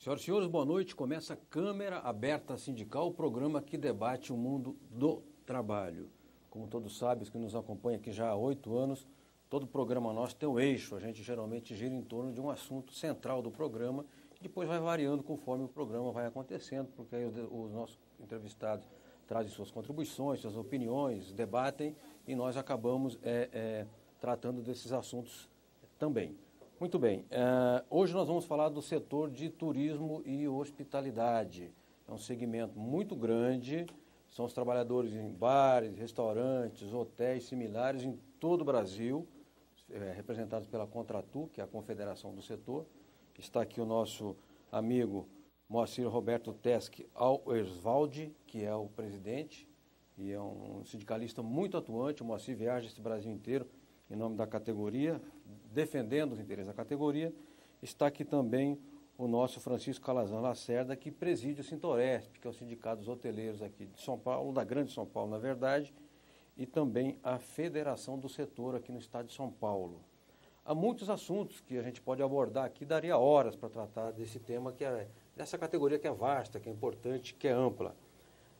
Senhoras e senhores, boa noite. Começa a Câmara Aberta Sindical, o programa que debate o mundo do trabalho. Como todos sabem, os que nos acompanham aqui já há 8 anos, todo programa nosso tem um eixo. A gente geralmente gira em torno de um assunto central do programa e depois vai variando conforme o programa vai acontecendo, porque aí os nossos entrevistados trazem suas contribuições, suas opiniões, debatem e nós acabamos tratando desses assuntos também. Muito bem, hoje nós vamos falar do setor de turismo e hospitalidade. É um segmento muito grande, são os trabalhadores em bares, restaurantes, hotéis similares em todo o Brasil, representados pela Contratu, que é a confederação do setor. Está aqui o nosso amigo Moacir Roberto Teske Auerswald, que é o presidente e é um sindicalista muito atuante. O Moacir viaja esse Brasil inteiro em nome da categoria, defendendo os interesses da categoria. Está aqui também o nosso Francisco Calazans Lacerda, que preside o Sintoresp, que é o Sindicato dos Hoteleiros aqui de São Paulo, da Grande São Paulo, na verdade, e também a Federação do Setor aqui no estado de São Paulo. Há muitos assuntos que a gente pode abordar aqui, daria horas para tratar desse tema, dessa categoria que é vasta, que é importante, que é ampla.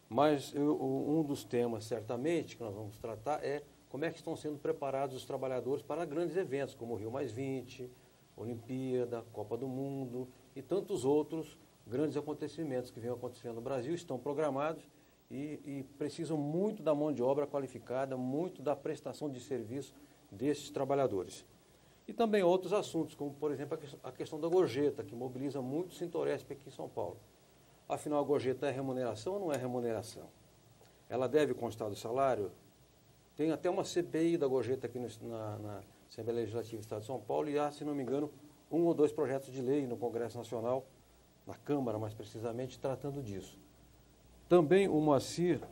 Mas um dos temas, certamente, que nós vamos tratar é como é que estão sendo preparados os trabalhadores para grandes eventos, como o Rio+20, Olimpíada, Copa do Mundo e tantos outros grandes acontecimentos que vêm acontecendo no Brasil, estão programados e precisam muito da mão de obra qualificada, muito da prestação de serviço desses trabalhadores. E também outros assuntos, como, por exemplo, a questão da gorjeta, que mobiliza muito o Sintoresp aqui em São Paulo. Afinal, a gorjeta é remuneração ou não é remuneração? Ela deve constar do salário? Tem até uma CPI da gorjeta aqui na Assembleia Legislativa do Estado de São Paulo e há, se não me engano, 1 ou 2 projetos de lei no Congresso Nacional, na Câmara mais precisamente, tratando disso. Também o Moacir,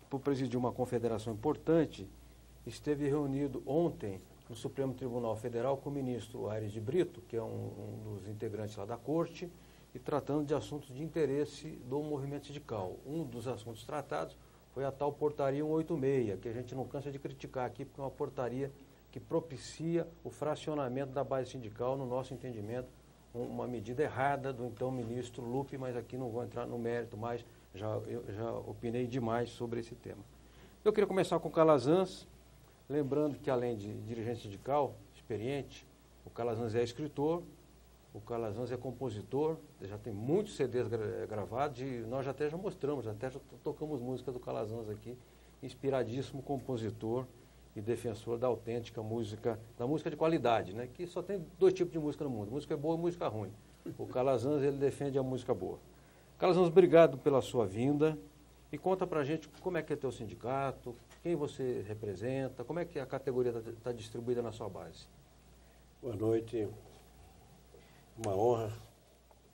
por presidir uma confederação importante, esteve reunido ontem no Supremo Tribunal Federal com o ministro Aires de Brito, que é um dos integrantes lá da Corte, e tratando de assuntos de interesse do movimento sindical. Um dos assuntos tratados foi a tal portaria 186, que a gente não cansa de criticar aqui, porque é uma portaria que propicia o fracionamento da base sindical, no nosso entendimento, uma medida errada do então ministro Lupe, mas aqui não vou entrar no mérito mais, eu já opinei demais sobre esse tema. Eu queria começar com o Calazans, lembrando que além de dirigente sindical experiente, o Calazans é escritor, o Calazans é compositor, já tem muitos CDs gravados e nós já mostramos, já tocamos música do Calazans aqui, inspiradíssimo compositor e defensor da autêntica música, da música de qualidade, né? Que só tem 2 tipos de música no mundo, música boa e música ruim. O Calazans, ele defende a música boa. Calazans, obrigado pela sua vinda e conta pra gente como é que é teu sindicato, quem você representa, como é que a categoria está distribuída na sua base. Boa noite. Uma honra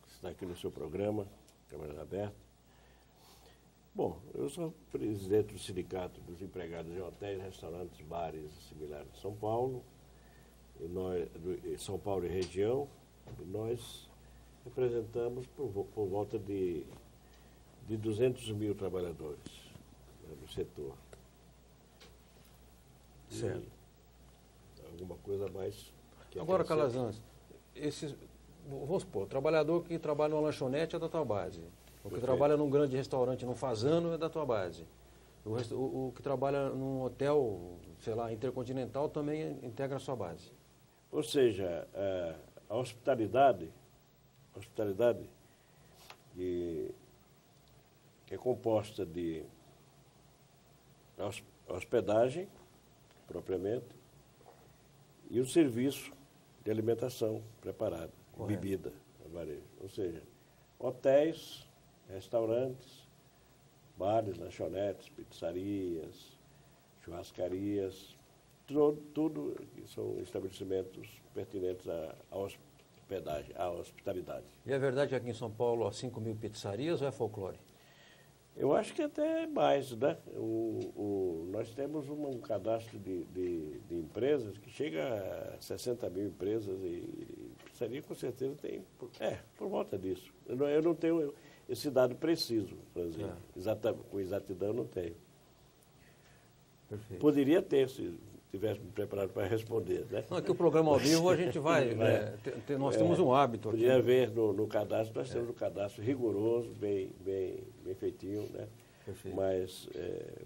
estar aqui no seu programa, Câmara Aberta. Bom, eu sou presidente do Sindicato dos Empregados em Hotéis, Restaurantes, Bares e similares de São Paulo, São Paulo e região, e nós representamos por volta de 200 mil trabalhadores, né, no setor. Certo. E alguma coisa mais... Agora, Calazans, vamos supor, o trabalhador que trabalha numa lanchonete é da tua base. O que trabalha num grande restaurante, num fazano, é da tua base. O que trabalha num hotel, sei lá, intercontinental, também integra a sua base. Ou seja, a hospitalidade que é composta de hospedagem, propriamente, e o serviço de alimentação preparada, bebida, varejo. Ou seja, hotéis, restaurantes, bares, lanchonetes, pizzarias, churrascarias, tudo que são estabelecimentos pertinentes à hospedagem, à hospitalidade. E é verdade que aqui em São Paulo há 5 mil pizzarias ou é folclore? Eu acho que até mais, né? Nós temos um cadastro de empresas que chega a 60 mil empresas e pizzaria com certeza tem, por volta disso. Eu não tenho esse dado preciso, por exemplo. Com exatidão eu não tenho. Perfeito. Poderia ter, tivesse me preparado para responder, né? Não, aqui o programa ao vivo a gente vai, nós temos um hábito aqui. Podia ver no cadastro, nós temos um cadastro rigoroso, bem feitinho, né? Perfeito. Mas,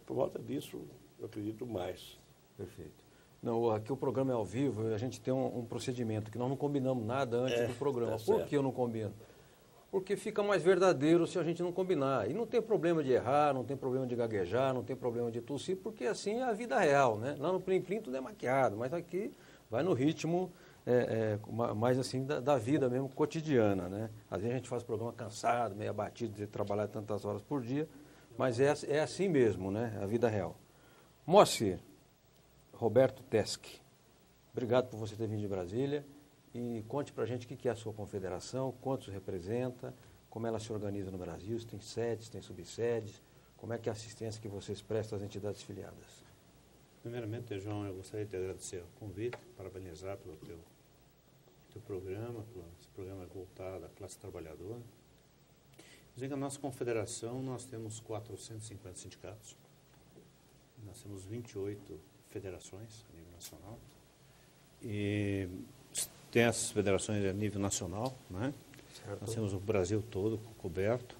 por volta disso, eu acredito mais. Perfeito. Não, aqui o programa é ao vivo e a gente tem um procedimento que nós não combinamos nada antes do programa. Tá Por certo. que eu não combino? Porque fica mais verdadeiro se a gente não combinar. E não tem problema de errar, não tem problema de gaguejar, não tem problema de tossir, porque assim é a vida real, né? Lá no Plim Plim tudo é maquiado, mas aqui vai no ritmo mais assim da vida mesmo, cotidiana, né? Às vezes a gente faz programa cansado, meio abatido de trabalhar tantas horas por dia, mas é assim mesmo, né? A vida real. Moacir, Roberto Teske, obrigado por você ter vindo de Brasília. E conte para a gente o que é a sua confederação, quantos representa, como ela se organiza no Brasil, se tem sedes, tem subsedes, como é que é a assistência que vocês prestam às entidades filiadas. Primeiramente, João, eu gostaria de agradecer o convite, parabenizar pelo teu programa, esse programa voltado à classe trabalhadora. Dizer que a nossa confederação, nós temos 450 sindicatos, nós temos 28 federações a nível nacional, e tem essas federações a nível nacional, né? Certo. Nós temos o Brasil todo coberto.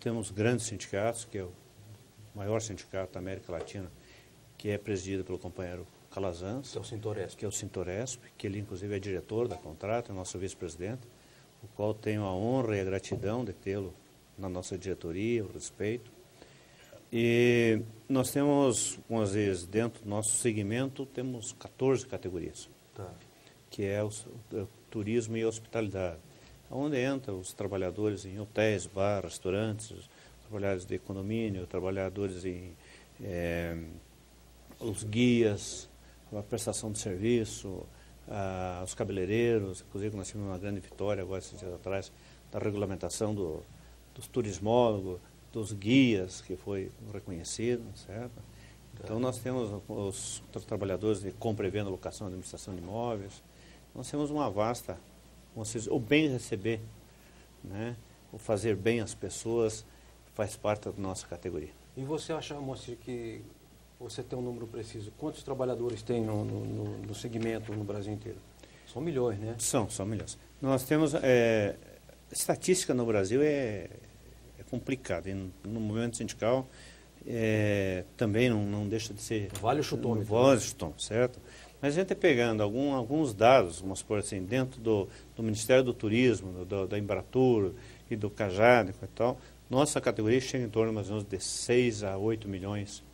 Temos grandes sindicatos, que é o maior sindicato da América Latina, que é presidido pelo companheiro Calazans, Que é o Sintoresp. que é o Sintoresp, que ele inclusive é diretor da Contrata, é nosso vice-presidente, o qual tenho a honra e a gratidão de tê-lo na nossa diretoria, o respeito. E nós temos, às vezes, dentro do nosso segmento, temos 14 categorias. Tá. Que é o turismo e hospitalidade, onde entram os trabalhadores em hotéis, bar, restaurantes, os trabalhadores de condomínio, trabalhadores em os guias, a prestação de serviço, os cabeleireiros, inclusive nós tivemos uma grande vitória agora, esses dias atrás, da regulamentação dos turismólogos, dos guias, que foi reconhecido, certo? Então nós temos os trabalhadores de compra e venda, locação e administração de imóveis. Nós temos uma vasta, o bem receber, né? O fazer bem às pessoas faz parte da nossa categoria. E você acha, Moacir, que você tem um número preciso? Quantos trabalhadores tem no segmento no Brasil inteiro? São milhões, né? São milhões. Nós temos, estatística no Brasil é complicada. No movimento sindical também não deixa de ser... Vale o chutômetro. Vale o chutômetro, certo? Mas a gente pegando alguns dados, vamos supor assim, dentro do Ministério do Turismo, da Embratur e do Cajad e tal, nossa categoria chega em torno mais ou menos de 6 a 8 milhões.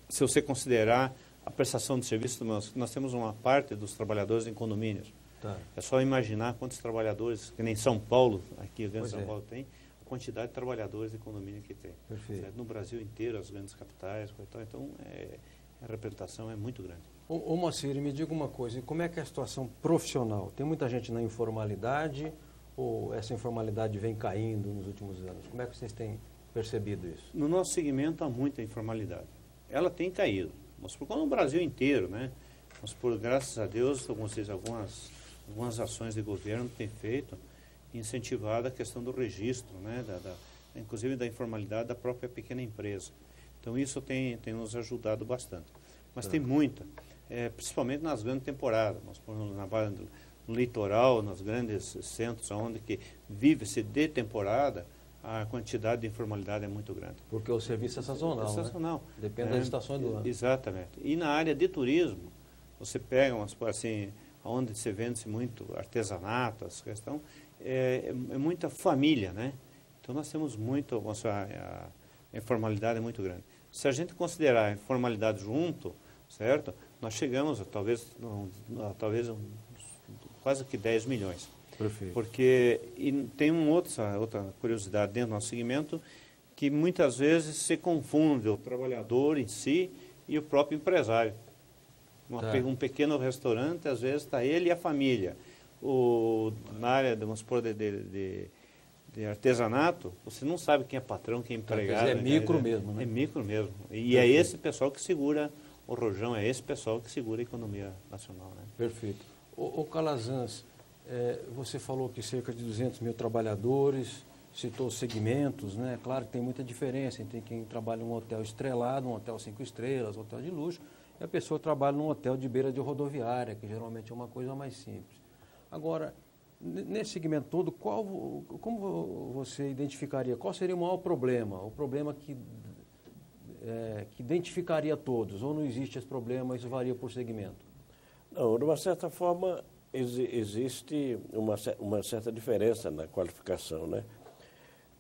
Se você considerar a prestação de serviço, nós temos uma parte dos trabalhadores em condomínios. Tá. É só imaginar quantos trabalhadores, que nem São Paulo, aqui o Grande Pois São é. Paulo tem, a quantidade de trabalhadores de condomínio que tem. Perfeito. Certo? No Brasil inteiro, as grandes capitais, então a representação é muito grande. Ô Moacir, me diga uma coisa, e como é que é a situação profissional? Tem muita gente na informalidade ou essa informalidade vem caindo nos últimos anos? Como é que vocês têm percebido isso? No nosso segmento há muita informalidade. Ela tem caído. Mas por no Brasil inteiro, né? Mas por graças a Deus, algumas ações de governo têm feito, incentivado a questão do registro, né? Inclusive da informalidade da própria pequena empresa. Então isso tem nos ajudado bastante. Mas tem muita, principalmente nas grandes temporadas. Nós pomos no litoral, nos grandes centros, onde que vive-se de temporada, a quantidade de informalidade é muito grande. Porque o serviço é sazonal, sazonal. Né? Depende das estações do ano. Exatamente. E na área de turismo, você pega, assim, onde se vende-se muito artesanato, essa questão, é muita família, né? Então nós temos muito, a informalidade é muito grande. Se a gente considerar a informalidade junto, certo? Nós chegamos a talvez quase que 10 milhões. Perfeito. Porque tem outra curiosidade dentro do nosso segmento, que muitas vezes se confunde o trabalhador em si e o próprio empresário. Um pequeno restaurante, às vezes está ele e a família. Na área, vamos supor, de artesanato, você não sabe quem é patrão, quem é empregado. É micro mesmo, né? É micro mesmo. E é esse pessoal que segura o rojão, é esse pessoal que segura a economia nacional, né? Perfeito. O Calazans, você falou que cerca de 200 mil trabalhadores, citou segmentos, né? Claro que tem muita diferença entre quem trabalha em um hotel estrelado, um hotel 5 estrelas, um hotel de luxo, e a pessoa trabalha num hotel de beira de rodoviária, que geralmente é uma coisa mais simples. Agora, nesse segmento todo, como você identificaria, qual seria o maior problema? O problema que identificaria todos, ou não existe esse problema, isso varia por segmento? Não, de uma certa forma, existe uma certa diferença na qualificação, né?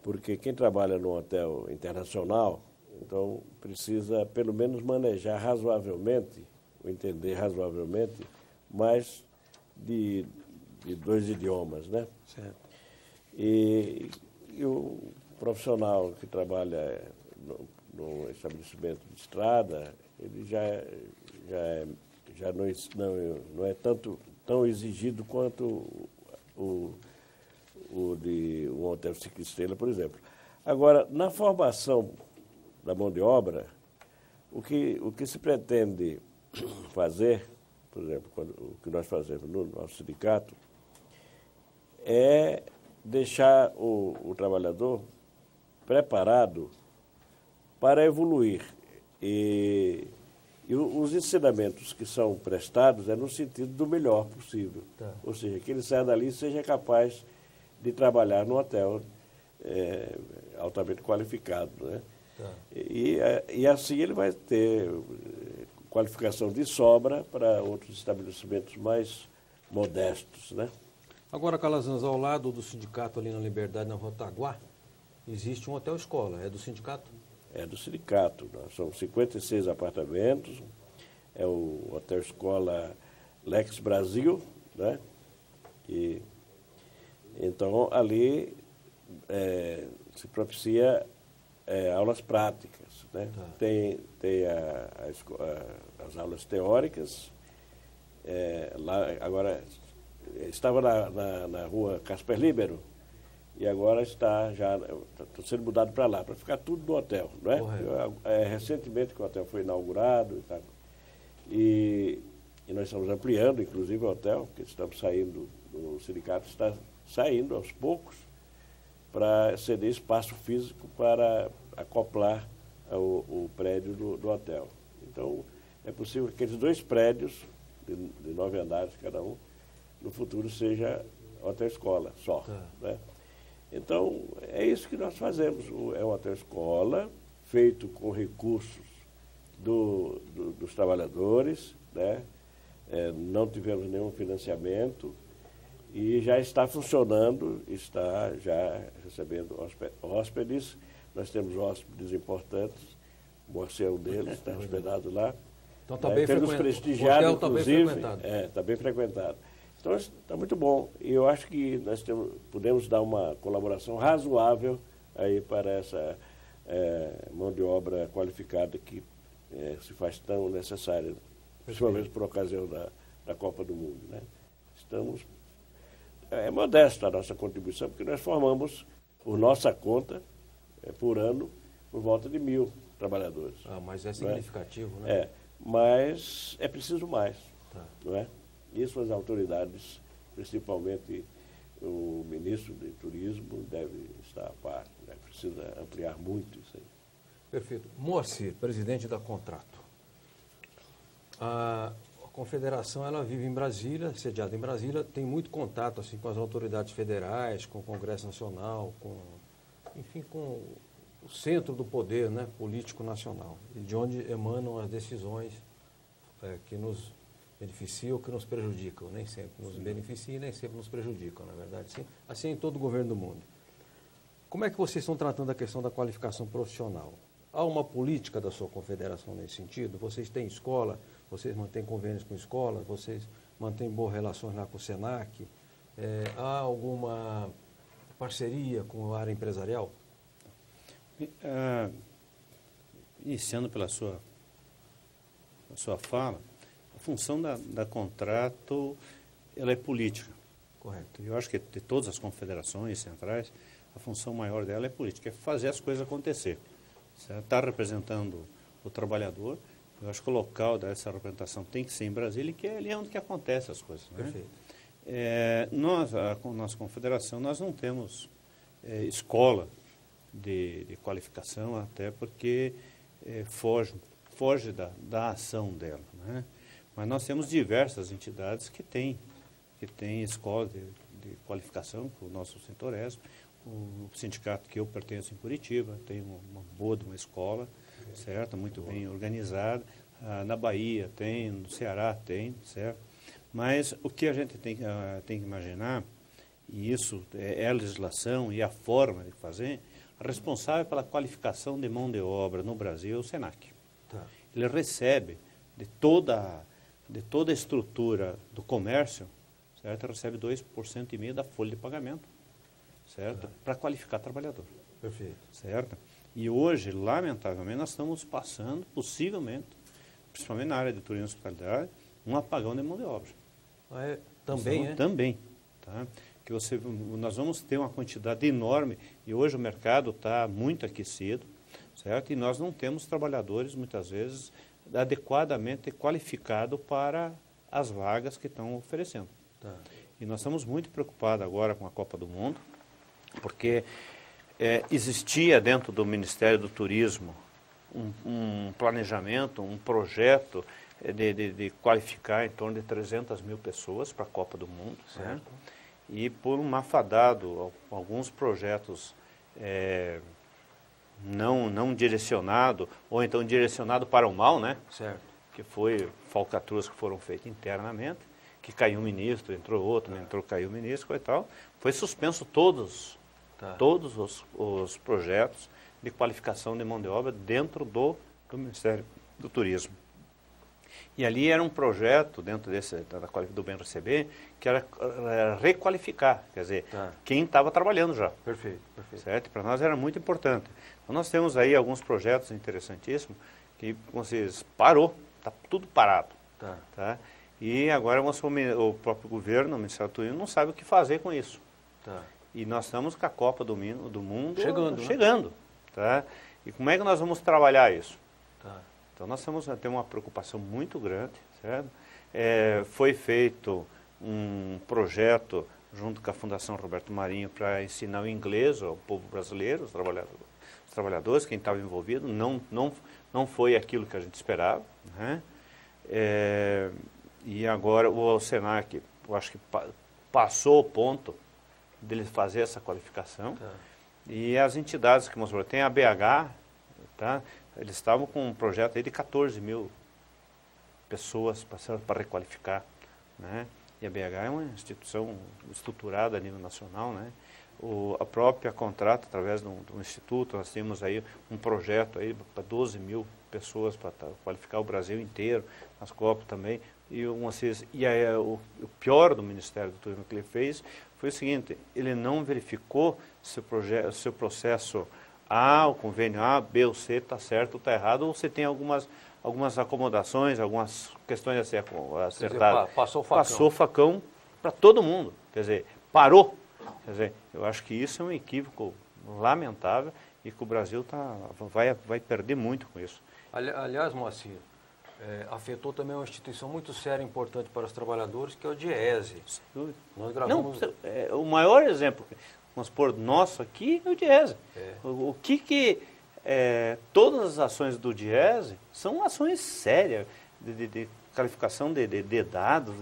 Porque quem trabalha num hotel internacional, então precisa pelo menos manejar razoavelmente, ou entender razoavelmente, mais de 2 idiomas, né? Certo. E o profissional que trabalha no estabelecimento de estrada, ele já não é tão exigido quanto o de um hotel 5 estrelas, por exemplo. Agora, na formação da mão de obra, o que se pretende fazer, por exemplo, o que nós fazemos no nosso sindicato, é deixar o trabalhador preparado para evoluir. E os ensinamentos que são prestados é no sentido do melhor possível. Tá. Ou seja, que ele saia dali e seja capaz de trabalhar no hotel altamente qualificado, né? Tá. E assim ele vai ter qualificação de sobra para outros estabelecimentos mais modestos, né? Agora, Calazans, ao lado do sindicato ali na Liberdade, na Rotaguá, existe um hotel-escola. É do sindicato? É do sindicato. São 56 apartamentos. É o hotel-escola Lex Brasil, né? E, então, ali se propicia aulas práticas, né? Tá. Tem as aulas teóricas. Lá, agora, estava na rua Casper Libero e agora está sendo mudado para lá, para ficar tudo no hotel, não é? Correto. Recentemente que o hotel foi inaugurado e tal. E nós estamos ampliando, inclusive, o hotel, porque estamos saindo, o sindicato está saindo aos poucos para ceder espaço físico para acoplar o prédio do hotel. Então, é possível que aqueles 2 prédios, de 9 andares cada um, no futuro seja hotel-escola só. Tá. Né? Então, é isso que nós fazemos. É um hotel-escola feito com recursos dos trabalhadores, né? Não tivemos nenhum financiamento e já está funcionando, está já recebendo hóspedes. Nós temos hóspedes importantes, o Moacir é um deles, está hospedado lá. Então está bem pelos frequentado. prestigiados, O hotel está bem inclusive. frequentado. Está bem frequentado. Então, está muito bom. E eu acho que nós podemos dar uma colaboração razoável aí para essa mão de obra qualificada que se faz tão necessária, principalmente por ocasião da Copa do Mundo, né? É modesta a nossa contribuição, porque nós formamos, por nossa conta, por ano, por volta de 1.000 trabalhadores. Ah, mas é significativo, né? Mas é preciso mais, Tá. não é? Isso as autoridades, principalmente o ministro de Turismo, deve estar a par, né? Precisa ampliar muito isso aí. Perfeito. Moacir, presidente da Contrato. A confederação, ela vive em Brasília, sediada em Brasília, tem muito contato assim, com as autoridades federais, com o Congresso Nacional, enfim, com o centro do poder, né, político nacional, e de onde emanam as decisões que nos beneficiam ou que nos prejudicam. Nem sempre nos beneficiam e nem sempre nos prejudicam, na verdade. Sim, assim é em todo o governo do mundo. Como é que vocês estão tratando a questão da qualificação profissional? Há uma política da sua confederação nesse sentido? Vocês têm escola, vocês mantêm convênios com escolas, vocês mantêm boas relações lá com o SENAC? Há alguma parceria com a área empresarial? Iniciando pela sua fala, a função da Contrato, ela é política. Correto. Eu acho que de todas as confederações centrais, a função maior dela é política, é fazer as coisas acontecer. Está representando o trabalhador. Eu acho que o local dessa representação tem que ser em Brasília, que é ali onde que acontecem as coisas. Né? Perfeito. Nós, a nossa confederação, nós não temos escola de qualificação, até porque foge foge da ação dela, né? Mas nós temos diversas entidades que têm escola de qualificação, o nosso Sintoresp, o sindicato que eu pertenço em Curitiba tem uma boa de uma escola, certo? Muito bem organizada. Na Bahia tem, no Ceará tem, certo? Mas o que a gente tem que imaginar, e isso é a legislação e a forma de fazer, a responsável pela qualificação de mão de obra no Brasil é o SENAC. Tá. Ele recebe de toda a estrutura do comércio, certo? Ele recebe 2,5% da folha de pagamento, certo? Para qualificar trabalhador. Perfeito. Certo? E hoje, lamentavelmente, nós estamos passando, possivelmente, principalmente na área de turismo e hospitalidade, um apagão de mão de obra. Também, é? Também. Tá? Que nós vamos ter uma quantidade enorme, e hoje o mercado está muito aquecido, certo? E nós não temos trabalhadores, muitas vezes, adequadamente qualificados para as vagas que estão oferecendo. Tá. E nós estamos muito preocupados agora com a Copa do Mundo, porque existia dentro do Ministério do Turismo um planejamento, um projeto de qualificar em torno de 300 mil pessoas para a Copa do Mundo, certo? E por um mafadado, alguns projetos não direcionado, ou então direcionado para o mal, né? Certo. Que foi falcatruas que foram feitas internamente, que caiu um ministro, entrou outro, caiu o ministro e tal. Foi suspenso todos os projetos de qualificação de mão de obra dentro do Ministério do Turismo. E ali era um projeto, dentro do Bem Receber, que era requalificar, quer dizer, quem estava trabalhando já. Perfeito, perfeito. Certo? Para nós era muito importante. Então nós temos aí alguns projetos interessantíssimos que, como vocês, parou, está tudo parado. Tá? E agora o próprio governo, o Ministério do Turismo, não sabe o que fazer com isso. E nós estamos com a Copa do Mundo chegando. Tá? E como é que nós vamos trabalhar isso? Então nós temos uma preocupação muito grande, certo? Foi feito um projeto junto com a Fundação Roberto Marinho para ensinar o inglês ao povo brasileiro, os trabalhadores, quem estava envolvido. Não foi aquilo que a gente esperava, né? E agora o SENAC, eu acho que passou o ponto dele fazer essa qualificação. E as entidades que mostrou, tem a BH, tá? Eles estavam com um projeto aí de 14 mil pessoas para requalificar, né? E a BH é uma instituição estruturada a nível nacional, né? A própria contrata, através de um instituto, nós temos aí um projeto aí para 12 mil pessoas para qualificar o Brasil inteiro, as Copas também. O pior do Ministério do Turismo que ele fez foi o seguinte: ele não verificou se o processo A, o convênio A, B ou C está certo ou está errado, ou você tem algumas acomodações, algumas questões a ser acertadas. Passou o facão para todo mundo, quer dizer, parou. Quer dizer, eu acho que isso é um equívoco lamentável e que o Brasil vai perder muito com isso. Aliás, Moacir, afetou também uma instituição muito séria e importante para os trabalhadores, que é o DIESE. Nós gravamos... o maior exemplo, vamos supor, nosso aqui é o DIESE. O que todas as ações do DIESE são ações sérias de qualificação de dados,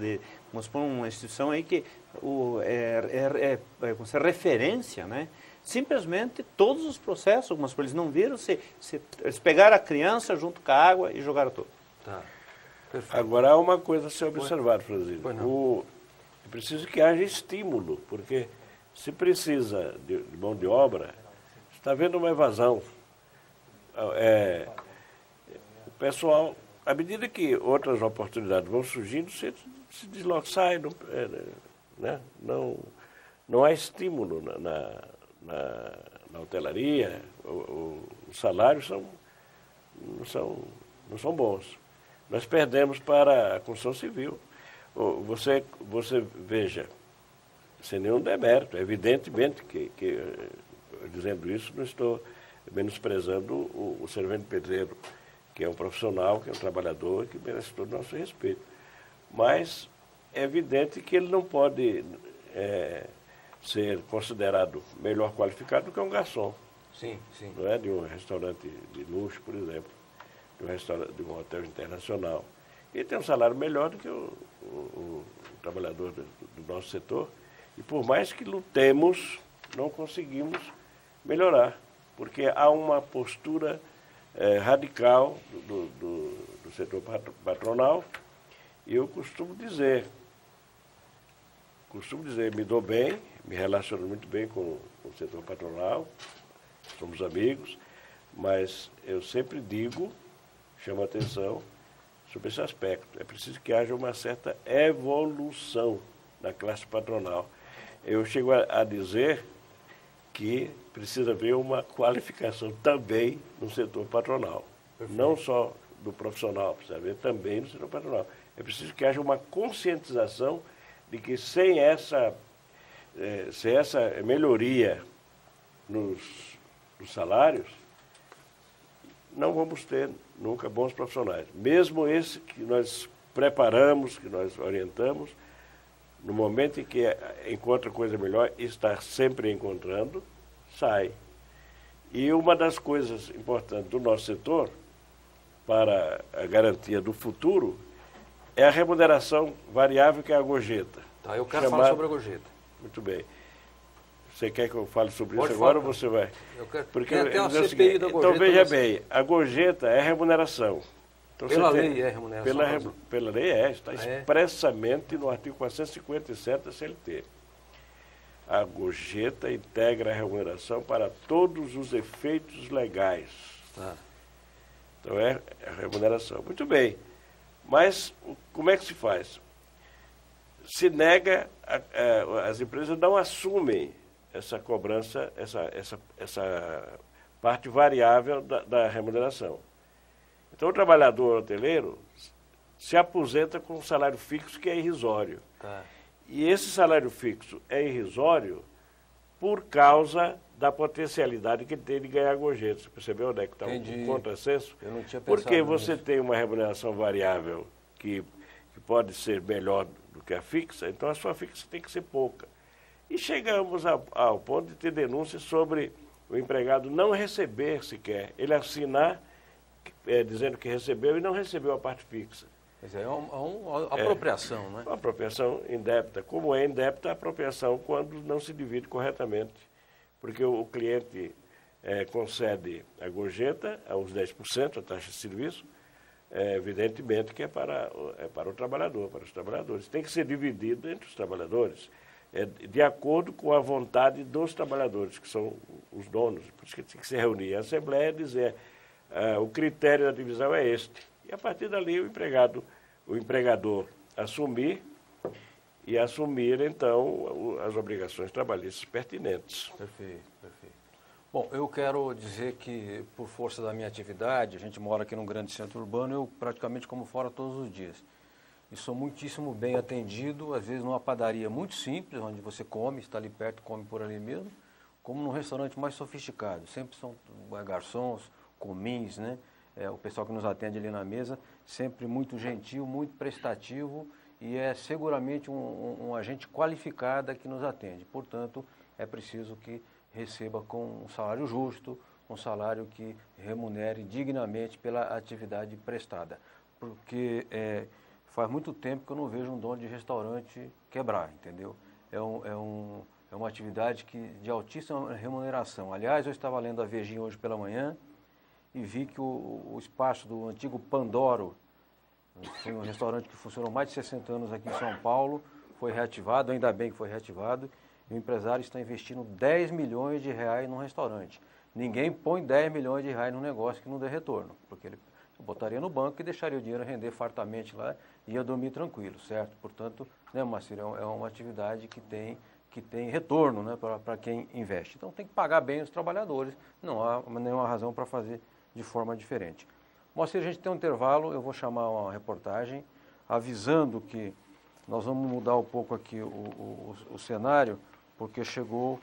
vamos supor, uma instituição aí que é referência, né? Simplesmente todos os processos, algumas coisas eles não viram, eles pegaram a criança junto com a água e jogaram tudo. Agora há uma coisa a ser observada, Francisco. É preciso que haja estímulo, porque se precisa de mão de obra, está havendo uma evasão. O pessoal, à medida que outras oportunidades vão surgindo, se desloca, sai, não há estímulo na hotelaria, os salários não são bons. Nós perdemos para a construção civil. Você veja, sem nenhum demérito, evidentemente que dizendo isso, não estou menosprezando o servente pedreiro, que é um profissional, que é um trabalhador, que merece todo o nosso respeito. Mas é evidente que ele não pode ser considerado melhor qualificado do que um garçom. Sim. Não é? De um restaurante de luxo, por exemplo. de um hotel internacional. Ele tem um salário melhor do que o trabalhador do nosso setor. E por mais que lutemos, não conseguimos melhorar, porque há uma postura radical do setor patronal. E eu costumo dizer, me dou bem, me relaciono muito bem com o setor patronal, somos amigos, mas eu sempre digo, chamo a atenção sobre esse aspecto. É preciso que haja uma certa evolução na classe patronal. Eu chego a dizer que precisa haver uma qualificação também no setor patronal. Perfeito. Não só do profissional, precisa haver também no setor patronal. É preciso que haja uma conscientização de que sem essa melhoria nos salários, não vamos ter nunca bons profissionais. Mesmo esse que nós preparamos, que nós orientamos, no momento em que encontra coisa melhor, e está sempre encontrando, sai. E uma das coisas importantes do nosso setor, para a garantia do futuro, é a remuneração variável, que é a gorjeta. Tá, eu quero falar sobre a gorjeta. Muito bem. Você quer que eu fale sobre isso agora ou você vai? Eu quero. Porque tem até uma CPI da gorjeta. Então, veja bem, a gorjeta é remuneração. Então, pela lei é remuneração? Pela lei está expressamente no artigo 457 da CLT. A gorjeta integra a remuneração para todos os efeitos legais. Tá. Então, é a remuneração. Muito bem. Mas como é que se faz? Se nega, as empresas não assumem essa cobrança, essa parte variável da remuneração. Então, o trabalhador hoteleiro se aposenta com um salário fixo que é irrisório. Tá. E esse salário fixo é irrisório por causa da potencialidade que ele tem de ganhar gorjeta. Você percebeu onde é que está o contrassenso? Eu não tinha pensado Porque você tem uma remuneração variável que pode ser melhor do que a fixa, então a sua fixa tem que ser pouca. E chegamos ao ponto de ter denúncias sobre o empregado não receber sequer, ele assinar dizendo que recebeu e não recebeu a parte fixa. Mas é uma apropriação, né? Uma apropriação indébita. Como é indébita a apropriação quando não se divide corretamente? Porque o cliente concede a gorjeta, aos 10%, a taxa de serviço, evidentemente que é para o trabalhador, para os trabalhadores. Tem que ser dividido entre os trabalhadores, de acordo com a vontade dos trabalhadores, que são os donos. Por isso que tem que se reunir a Assembleia e dizer o critério da divisão é este. E a partir dali o empregador assumir então as obrigações trabalhistas pertinentes. Perfeito, perfeito. Bom, eu quero dizer que por força da minha atividade, a gente mora aqui num grande centro urbano, eu praticamente como fora todos os dias. E sou muitíssimo bem atendido, às vezes numa padaria muito simples, onde você come, está ali perto, come por ali mesmo, como num restaurante mais sofisticado. Sempre são garçons, comins, né? O pessoal que nos atende ali na mesa, sempre muito gentil, muito prestativo e é seguramente um agente qualificado que nos atende. Portanto, é preciso que receba com um salário justo, um salário que remunere dignamente pela atividade prestada. Porque faz muito tempo que eu não vejo um dono de restaurante quebrar, entendeu? É uma atividade de altíssima remuneração. Aliás, eu estava lendo a Vejinha hoje pela manhã e vi que o espaço do antigo Pandoro, foi um restaurante que funcionou mais de 60 anos aqui em São Paulo, foi reativado, ainda bem que foi reativado, e o empresário está investindo 10 milhões de reais num restaurante. Ninguém põe 10 milhões de reais num negócio que não dê retorno, porque ele botaria no banco e deixaria o dinheiro render fartamente lá e ia dormir tranquilo, certo? Portanto, né, Moacir, é uma atividade que tem retorno, né, para quem investe. Então tem que pagar bem os trabalhadores, não há nenhuma razão para fazer de forma diferente. Moacir, a gente tem um intervalo, eu vou chamar uma reportagem avisando que nós vamos mudar um pouco aqui o cenário, porque chegou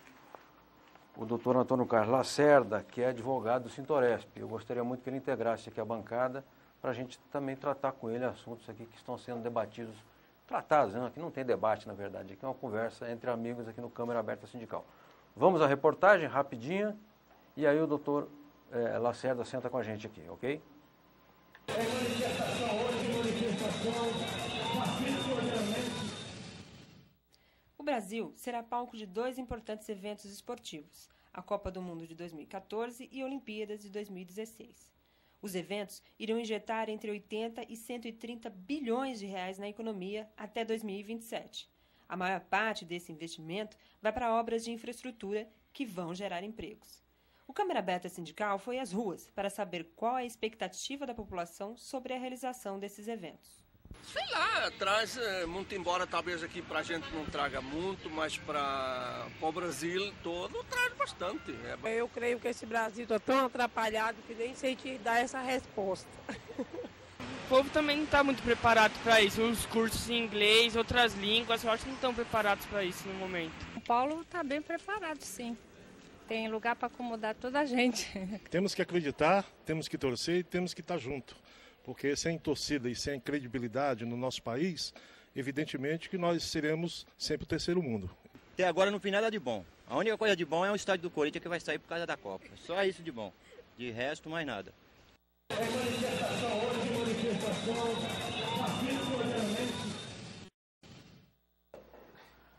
o doutor Antônio Carlos Lacerda, que é advogado do Sintoresp. Eu gostaria muito que ele integrasse aqui a bancada para a gente também tratar com ele assuntos aqui que estão sendo debatidos, tratados, né? Aqui não tem debate, na verdade, aqui é uma conversa entre amigos aqui no Câmara Aberta Sindical. Vamos à reportagem, rapidinha, e aí o doutor Lacerda senta com a gente aqui, ok? O Brasil será palco de 2 importantes eventos esportivos, a Copa do Mundo de 2014 e Olimpíadas de 2016. Os eventos irão injetar entre 80 e 130 bilhões de reais na economia até 2027. A maior parte desse investimento vai para obras de infraestrutura que vão gerar empregos. O Câmara Aberta Sindical foi às ruas para saber qual é a expectativa da população sobre a realização desses eventos. Sei lá, traz muito, embora talvez aqui para a gente não traga muito, mas para o Brasil todo traz bastante. Eu creio que esse Brasil está tão atrapalhado que nem sei te dar essa resposta. O povo também não está muito preparado para isso. Uns cursos em inglês, outras línguas, eu acho que não estão preparados para isso no momento. O Paulo está bem preparado, sim. Tem lugar para acomodar toda a gente. Temos que acreditar, temos que torcer e temos que estar junto. Porque sem torcida e sem credibilidade no nosso país, evidentemente que nós seremos sempre o terceiro mundo. Até agora não vi nada de bom. A única coisa de bom é o estádio do Corinthians que vai sair por causa da Copa. Só isso de bom. De resto, mais nada.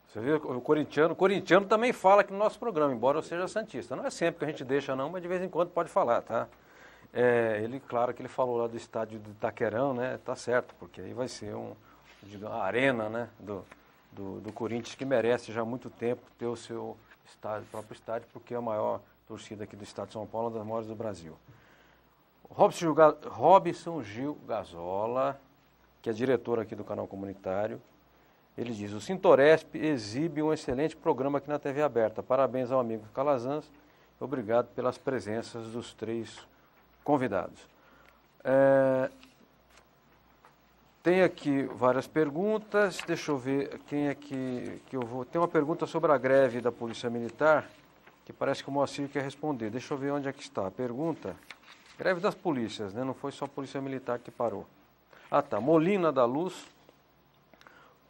Você vê, o corintiano também fala aqui no nosso programa, embora eu seja santista. Não é sempre que a gente deixa não, mas de vez em quando pode falar, tá? Claro que ele falou lá do estádio do Itaquerão, né? Tá certo, porque aí vai ser a arena, né? Do Corinthians, que merece já há muito tempo ter o seu próprio estádio, porque é a maior torcida aqui do estado de São Paulo, uma das maiores do Brasil. Robson Gil Gazola, que é diretor aqui do canal comunitário, ele diz: o Sintoresp exibe um excelente programa aqui na TV aberta. Parabéns ao amigo Calazans. Obrigado pelas presenças dos 3 convidados. Tem aqui várias perguntas. Deixa eu ver quem é que eu vou... Tem uma pergunta sobre a greve da Polícia Militar, que parece que o Moacir quer responder. Deixa eu ver onde é que está a pergunta. Greve das polícias, né? Não foi só a Polícia Militar que parou. Ah, tá. Molina da Luz.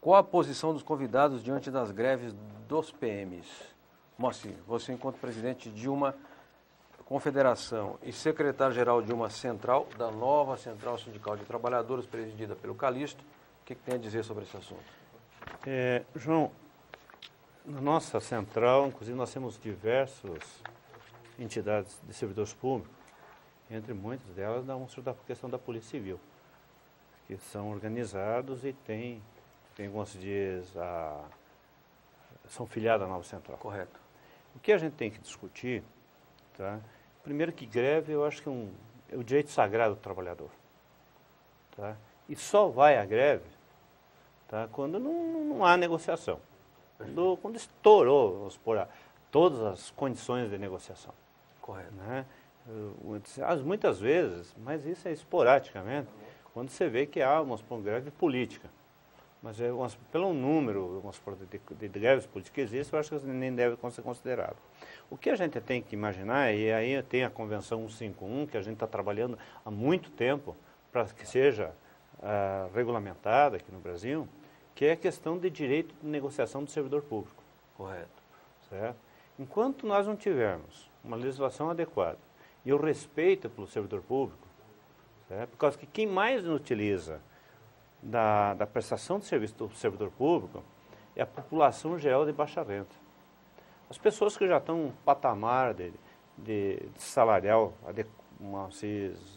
Qual a posição dos convidados diante das greves dos PMs? Moacir, você enquanto presidente de uma confederação e secretário-geral de uma central, da nova Central Sindical de Trabalhadores, presidida pelo Calixto, o que tem a dizer sobre esse assunto? João, na nossa central, inclusive, nós temos diversas entidades de servidores públicos, entre muitas delas da questão da Polícia Civil, que são organizados e têm como se diz, são filiados à nova central. Correto. O que a gente tem que discutir, tá? Primeiro que greve, eu acho que é o direito sagrado do trabalhador. Tá? E só vai à greve, tá? Quando não há negociação. Quando estourou, vamos supor, todas as condições de negociação. Correto. Né? Muitas vezes, mas isso é esporadicamente, quando você vê que há uma greve política. Mas pelo número de greves políticas que existem, eu acho que nem deve ser considerado. O que a gente tem que imaginar, e aí tem a Convenção 151, que a gente está trabalhando há muito tempo para que seja regulamentada aqui no Brasil, que é a questão de direito de negociação do servidor público. Correto. Certo? Enquanto nós não tivermos uma legislação adequada e o respeito pelo servidor público, certo? Por causa que quem mais utiliza da prestação de serviço do servidor público é a população geral de baixa renda. As pessoas que já estão em um patamar de salarial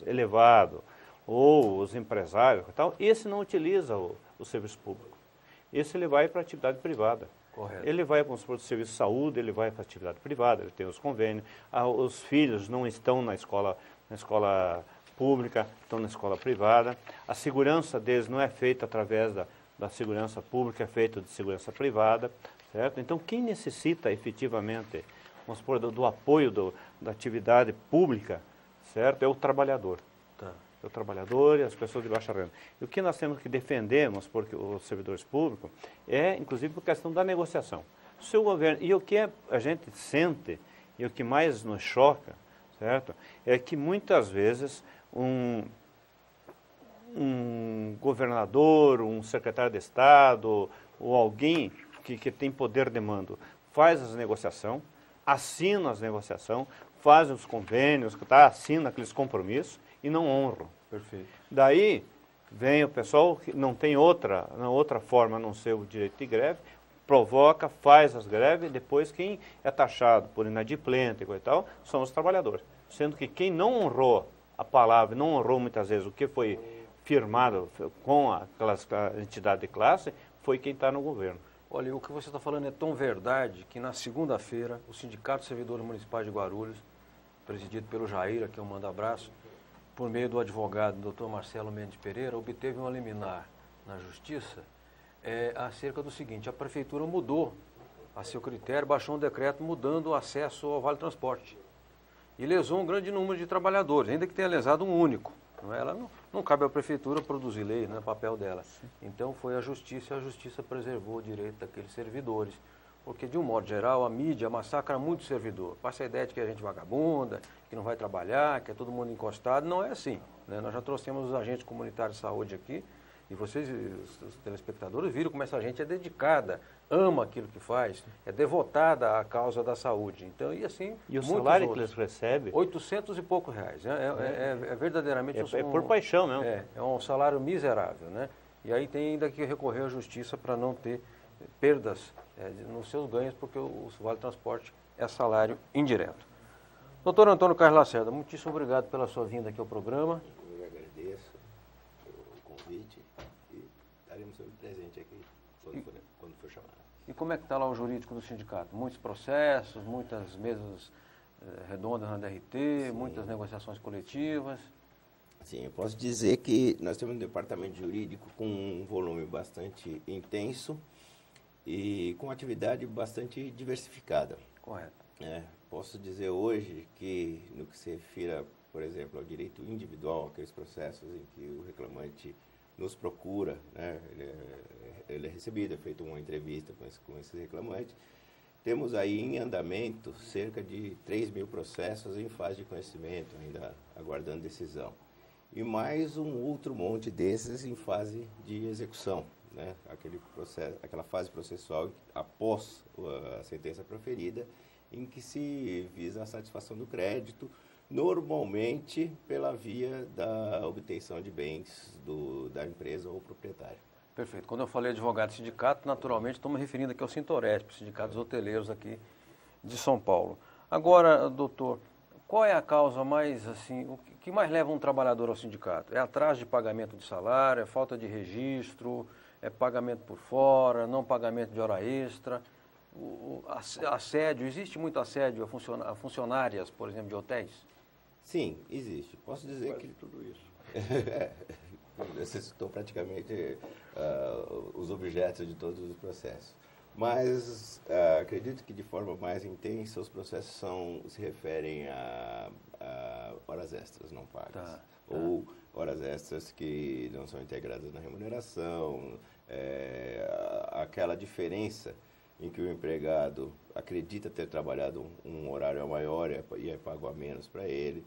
elevado, ou os empresários e tal, esse não utiliza o serviço público. Esse ele vai para a atividade privada. Correto. Ele vai para o serviço de saúde, ele vai para a atividade privada, ele tem os convênios. Os filhos não estão na escola pública, estão na escola privada. A segurança deles não é feita através da segurança pública, é feita de segurança privada, certo? Então, quem necessita efetivamente, vamos supor, do apoio da atividade pública, certo? É o trabalhador. Tá. É o trabalhador e as pessoas de baixa renda. E o que nós temos que defender, vamos supor, os servidores públicos, é, inclusive, por questão da negociação. O seu governo, e o que a gente sente, e o que mais nos choca, certo? É que muitas vezes um governador, um secretário de Estado ou alguém que tem poder de mando faz as negociações, assina as negociações, faz os convênios, assina aqueles compromissos e não honram. Perfeito. Daí vem o pessoal que não tem outra forma a não ser o direito de greve, provoca, faz as greves, e depois quem é taxado por inadimplente e coisa e tal, são os trabalhadores. Sendo que quem não honrou a palavra, não honrou muitas vezes o que foi firmado com a entidade de classe, foi quem está no governo. Olha, o que você está falando é tão verdade que na segunda-feira o Sindicato de Servidores Municipais de Guarulhos, presidido pelo Jair, aqui eu mando abraço, por meio do advogado Dr. Marcelo Mendes Pereira, obteve uma liminar na Justiça acerca do seguinte: a Prefeitura mudou a seu critério, baixou um decreto mudando o acesso ao Vale Transporte e lesou um grande número de trabalhadores, ainda que tenha lesado um único. Ela não cabe à Prefeitura produzir lei, não é papel dela. Então foi a Justiça, e a Justiça preservou o direito daqueles servidores. Porque, de um modo geral, a mídia massacra muito o servidor. Passa a ideia de que a gente vagabunda, que não vai trabalhar, que é todo mundo encostado. Não é assim, né? Nós já trouxemos os agentes comunitários de saúde aqui, e vocês, os telespectadores, viram como essa gente é dedicada, ama aquilo que faz, é devotada à causa da saúde. Então, e assim, e o salário que eles recebem? 800 e poucos reais. É verdadeiramente... É por paixão mesmo. É um salário miserável, né? E aí tem ainda que recorrer à Justiça para não ter perdas nos seus ganhos, porque o Vale Transporte é salário indireto. Doutor Antônio Carlos Lacerda, muitíssimo obrigado pela sua vinda aqui ao programa. Eu agradeço o convite e estaremos sempre presentes aqui quando for chamado. E como é que está lá o jurídico do sindicato? Muitos processos, muitas mesas redondas na DRT, sim, muitas negociações coletivas? Sim, eu posso dizer que nós temos um departamento jurídico com um volume bastante intenso e com atividade bastante diversificada. Correto. Posso dizer hoje que, no que se refere, por exemplo, ao direito individual, aqueles processos em que o reclamante nos procura, né, ele é recebido, é feita uma entrevista com esse reclamante. Temos aí em andamento cerca de 3.000 processos em fase de conhecimento, ainda aguardando decisão. E mais um outro monte desses em fase de execução, né? Aquela fase processual após a sentença proferida, em que se visa a satisfação do crédito, normalmente pela via da obtenção de bens da empresa ou proprietário. Perfeito. Quando eu falei advogado e sindicato, naturalmente estou me referindo aqui ao Sintoresp, sindicatos hoteleiros aqui de São Paulo. Agora, doutor, qual é a causa mais, assim, o que mais leva um trabalhador ao sindicato? É atraso de pagamento de salário, é falta de registro, é pagamento por fora, não pagamento de hora extra, assédio, existe muito assédio a funcionárias, por exemplo, de hotéis? Sim, existe. Posso dizer que tudo isso. Você citou praticamente os objetos de todos os processos. Mas acredito que de forma mais intensa os processos se referem a horas extras não pagas. Ou horas extras que não são integradas na remuneração, aquela diferença em que o empregado acredita ter trabalhado um horário maior e é pago a menos para ele.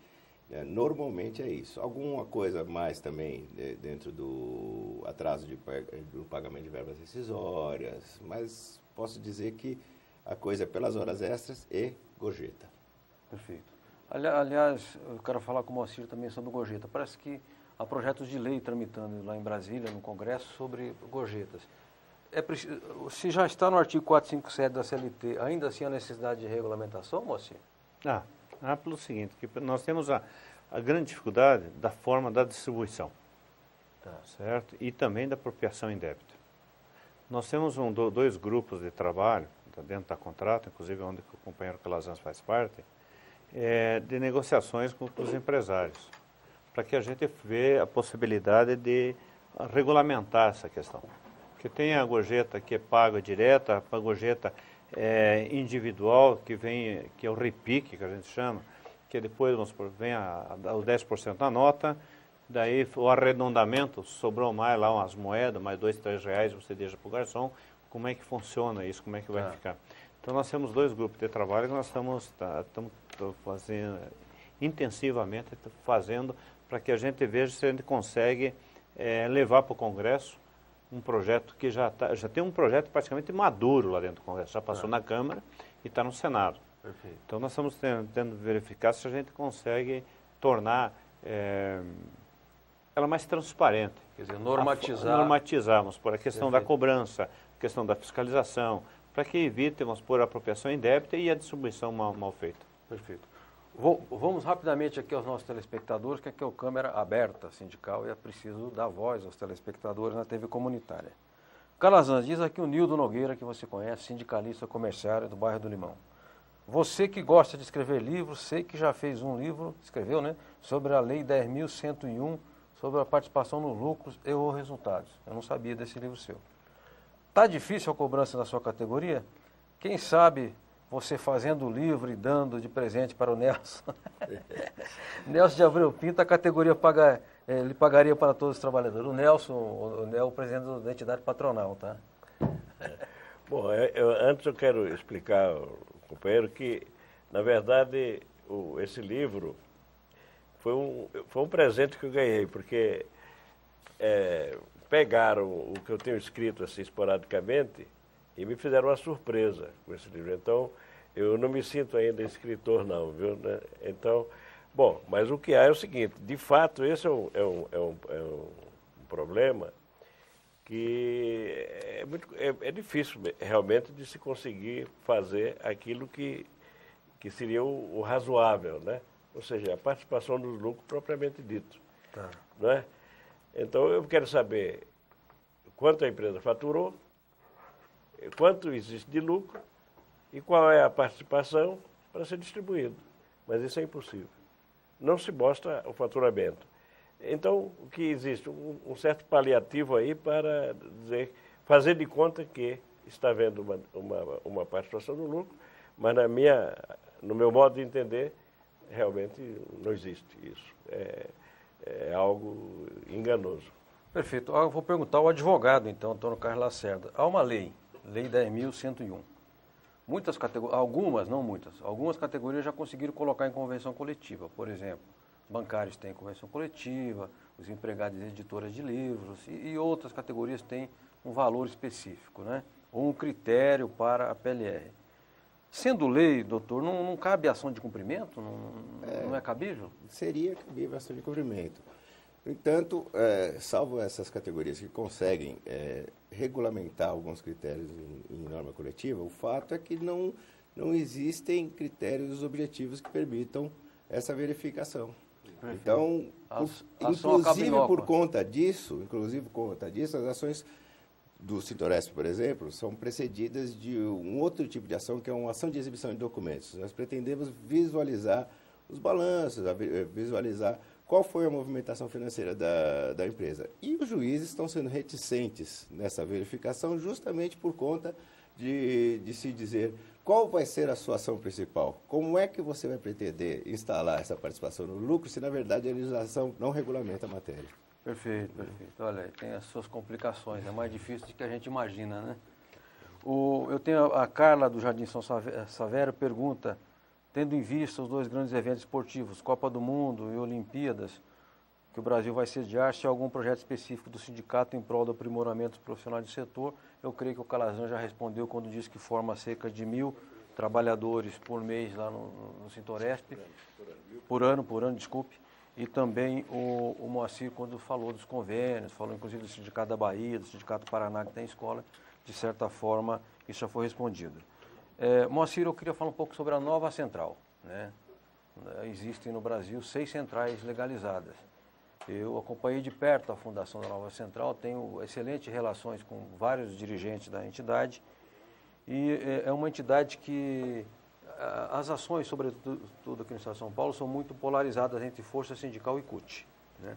Normalmente é isso. Alguma coisa mais também dentro do atraso do pagamento de verbas rescisórias, mas posso dizer que a coisa é pelas horas extras e gorjeta. Perfeito. Aliás, eu quero falar com o Moacir também sobre gorjeta. Parece que há projetos de lei tramitando lá em Brasília, no Congresso, sobre gorjetas. Se já está no artigo 457 da CLT, ainda assim há necessidade de regulamentação, Moacir? Pelo seguinte, que nós temos a grande dificuldade da forma da distribuição, certo? E também da apropriação indébita. Nós temos dois grupos de trabalho, dentro da contrata, inclusive onde o companheiro Calazans faz parte, de negociações com os empresários, para que a gente veja a possibilidade de regulamentar essa questão. Porque tem a gorjeta que é paga direta, a gorjeta individual, que é o repique, que a gente chama, que depois vem os 10% na nota, daí o arredondamento, sobrou mais lá umas moedas, mais R$2, R$3, você deixa para o garçom. Como é que funciona isso, como é que vai ficar? Então nós temos dois grupos de trabalho que nós estamos fazendo intensivamente, para que a gente veja se a gente consegue levar para o Congresso um projeto que já tem um projeto praticamente maduro lá dentro do Congresso, já passou na Câmara e está no Senado. Perfeito. Então nós estamos tentando verificar se a gente consegue tornar ela mais transparente. Quer dizer, normatizarmos por a questão da Perfeito. cobrança, a questão da fiscalização, para que evitemos por apropriação indébita e a distribuição mal feita. Perfeito. Vamos rapidamente aqui aos nossos telespectadores, que aqui é o Câmara Aberta Sindical e é preciso dar voz aos telespectadores na TV comunitária. Calazans, diz aqui o Nildo Nogueira, que você conhece, sindicalista comerciário do bairro do Limão. Você que gosta de escrever livros, sei que já fez um livro, escreveu, né? Sobre a Lei 10.101, sobre a participação nos lucros e os resultados. Eu não sabia desse livro seu. Tá difícil a cobrança da sua categoria? Quem sabe você fazendo o livro e dando de presente para o Nelson? Nelson de Abreu Pinto, a categoria ele pagaria para todos os trabalhadores. O Nelson é o presidente da entidade patronal, tá? Bom, antes eu quero explicar ao companheiro que, na verdade, esse livro foi um presente que eu ganhei, porque pegaram o que eu tenho escrito assim esporadicamente e me fizeram uma surpresa com esse livro. Então, eu não me sinto ainda escritor não, viu? Então, bom, mas o que há é o seguinte, de fato, esse é um problema que é difícil realmente de se conseguir fazer aquilo que seria o razoável, né? Ou seja, a participação no lucro propriamente dito. Tá. Não é? Então, eu quero saber quanto a empresa faturou, quanto existe de lucro e qual é a participação para ser distribuído. Mas isso é impossível. Não se mostra o faturamento. Então, o que existe? Um certo paliativo aí para fazer de conta que está havendo uma participação no lucro, mas no meu modo de entender, realmente não existe isso. É algo enganoso. Perfeito. Eu vou perguntar ao advogado, então, Antônio Carlos Lacerda. Há uma lei 10.101. Muitas categorias, algumas, não muitas, algumas categorias já conseguiram colocar em convenção coletiva. Por exemplo, os bancários têm convenção coletiva, os empregados de editoras de livros e outras categorias têm um valor específico, né? Ou um critério para a PLR. Sendo lei, doutor, não cabe ação de cumprimento? Não é cabível? Seria cabível ação de cumprimento. No entanto, salvo essas categorias que conseguem regulamentar alguns critérios em norma coletiva, o fato é que não existem critérios objetivos que permitam essa verificação. Perfeito. Então, inclusive por conta disso, as ações do Sintoresp, por exemplo, são precedidas de um outro tipo de ação, que é uma ação de exibição de documentos. Nós pretendemos visualizar os balanços, visualizar qual foi a movimentação financeira da empresa. E os juízes estão sendo reticentes nessa verificação justamente por conta de se dizer qual vai ser a sua ação principal. Como é que você vai pretender instalar essa participação no lucro se, na verdade, a legislação não regulamenta a matéria? Perfeito, perfeito. Olha, tem as suas complicações, é mais difícil do que a gente imagina, né? Eu tenho a Carla do Jardim São Savério pergunta, tendo em vista os dois grandes eventos esportivos, Copa do Mundo e Olimpíadas, que o Brasil vai sediar, se há algum projeto específico do sindicato em prol do aprimoramento profissional do setor, eu creio que o Calazans já respondeu quando disse que forma cerca de 1.000 trabalhadores por mês lá no Sintoresp, por ano, desculpe. E também o Moacir, quando falou dos convênios, falou inclusive do Sindicato da Bahia, do Sindicato Paraná, que tem escola, de certa forma, isso já foi respondido. Moacir, eu queria falar um pouco sobre a nova central, né? Existem no Brasil 6 centrais legalizadas. Eu acompanhei de perto a fundação da nova central, tenho excelentes relações com vários dirigentes da entidade e é uma entidade que as ações, sobretudo aqui no Estado de São Paulo, são muito polarizadas entre força sindical e CUT, né?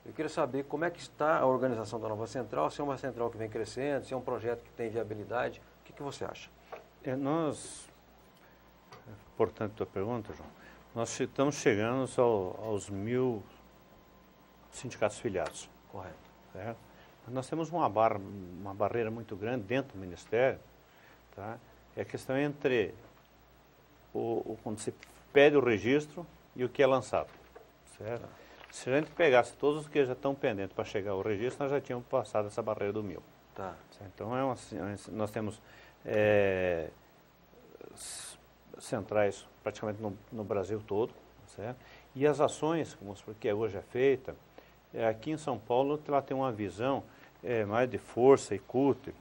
Eu queria saber como é que está a organização da nova central, se é uma central que vem crescendo, se é um projeto que tem viabilidade. O que você acha? Importante a tua pergunta, João, nós estamos chegando aos 1.000 sindicatos filiados. Correto. Certo? Nós temos uma barreira muito grande dentro do Ministério, tá? É a questão entre quando se pede o registro e o que é lançado, certo? Se a gente pegasse todos os que já estão pendentes para chegar ao registro, nós já tínhamos passado essa barreira do 1.000. Tá. Então, nós temos centrais praticamente no Brasil todo, certo? E as ações, como que hoje é feita, aqui em São Paulo ela tem uma visão mais de força e CUT,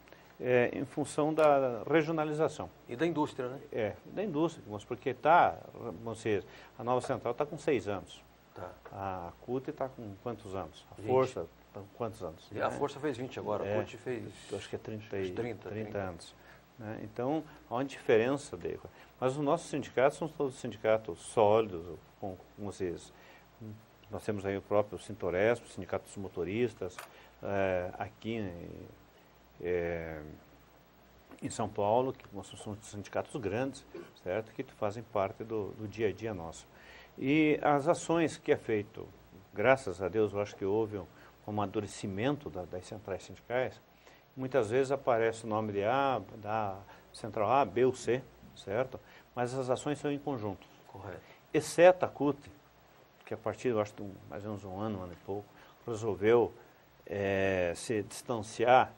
em função da regionalização. E da indústria, né? Da indústria, porque a nova central está com 6 anos. Tá. A CUT está com quantos anos? A 20. Força está com quantos anos? A Força fez 20 agora, a CUT fez... Acho que é 30 anos. Né? Então, há uma diferença dele. Mas os nossos sindicatos são todos sindicatos sólidos, como vocês... Nós temos aí o próprio Sintoresp, o Sindicato dos Motoristas, aqui em São Paulo, que são sindicatos grandes, certo? Que fazem parte do dia a dia nosso. E as ações que é feito, graças a Deus, eu acho que houve um amadurecimento das centrais sindicais. Muitas vezes aparece o nome da central A, B ou C, certo? Mas as ações são em conjunto. Correto. Exceto a CUT, que a partir, eu acho, de mais ou menos um ano e pouco, resolveu se distanciar,